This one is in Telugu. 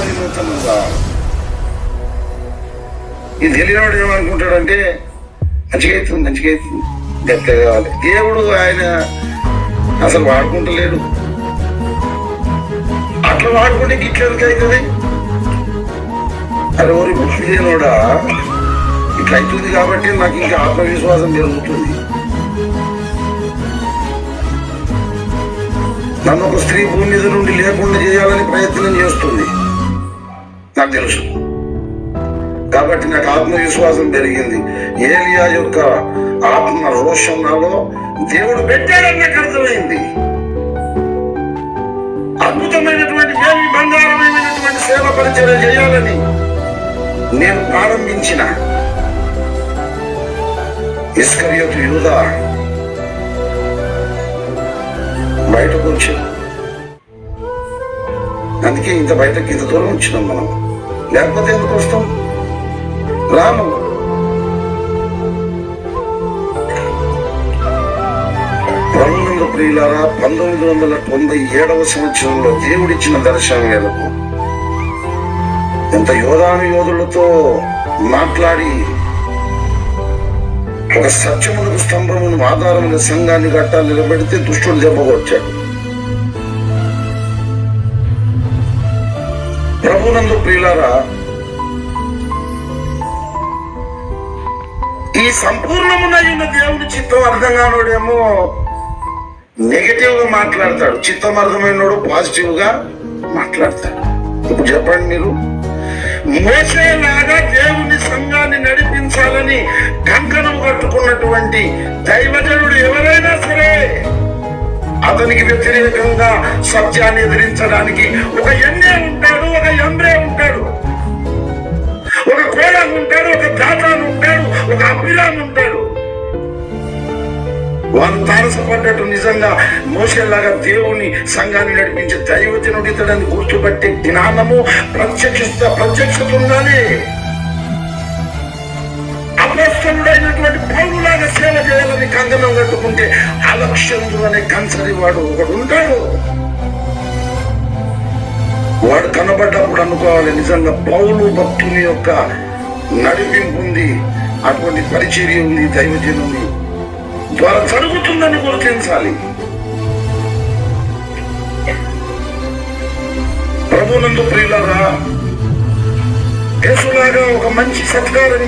మరి నూతనంగా. ఇది తెలియనివాడు ఏమనుకుంటాడంటే మంచిగా అవుతుంది గట్టిగా కావాలి. దేవుడు ఆయన అసలు వాడుకుంటలేడు. అట్లా వాడుకుంటే ఇట్లా ఎందుకు అవుతుంది? అది ఎవరి బుద్ధి లేనోడా ఇట్లా అవుతుంది కాబట్టి నాకు ఇంకా ఆత్మవిశ్వాసం పెరుగుతుంది. నన్ను ఒక స్త్రీ భూమి మీద నుండి లేకుండా చేయాలని ప్రయత్నం చేస్తుంది నాకు తెలుసు. కాబట్టి నాకు ఆత్మవిశ్వాసం పెరిగింది. ఏలియా యొక్క ఆత్మ రోషం నాలో దేవుడు పెట్టాడని నాకు అర్థమైంది. అద్భుతమైనటువంటి ఏమి బంగారమైనటువంటి సేవ పరిచయం చేయాలని నేను ప్రారంభించిన ఇస్కరియోతు యూదా బయటకు వచ్చాం. అందుకే బయటకి ఇంత దూరం వచ్చినాం మనం. లేకపోతే ఎందుకు వస్తాం? రాము. ప్రభునందు ప్రియులారా, 1997వ సంవత్సరంలో దేవుడిచ్చిన దర్శనం మేరకు ఎంత యోధాను యోధులతో మాట్లాడి ఒక సత్యములకు స్తంభమును ఆధారమైన సంఘాన్ని గట్టా నిలబెడితే దుష్టుడు దెబ్బకొచ్చాడు. ప్రభునందు ప్రియులారా, ఈ సంపూర్ణమునైన దేవుని చిత్తం అర్థం కానోడేమో నెగటివ్ గా మాట్లాడతాడు, చిత్తం అర్థమైనోడు పాజిటివ్ గా మాట్లాడతాడు. ఇప్పుడు చెప్పండి మీరు, మోసేలాగా దేవుని సంఘాన్ని నడిపించాలని కంకణం కట్టుకున్నటువంటి దైవజనుడు ఎవరైనా సరే అతనికి వ్యతిరేకంగా సత్యాన్ని ఎదిరించడానికి ఒక ఎన్నే ఉంటాడు, ఒక ఎంబ్రే ఉంటాడు, ఒక కోలం ఉంటాడు, ఒక దాతాను ఉంటాడు, ఒక అభిరామ్ ఉంటాడు. వారు తారసపడ్డట్టు నిజంగా మోసేలాగా దేవుని సంఘాన్ని నడిపించే దైవజనుడు ఇతడని గుర్తుపట్టే జ్ఞానము ప్రత్యక్షత ఉండాలి. అపోస్తలుడైనటువంటి పౌలులాగా సేవ చేయాలని కంకణం కట్టుకుంటే అలక్ష్యందు అనే కన్సరి వాడు ఒకడు ఉంటాడు. వాడు కనబడ్డప్పుడు అనుకోవాలి నిజంగా పౌలు భక్తుని యొక్క నడిపింపు ఉంది, అటువంటి పరిచర్య ఉంది, దైవజనుని ద్వారా జరుగుతుందని గుర్తించాలి. ప్రభునందు ప్రియులారా, యేసులాగా ఒక మంచి సత్కారం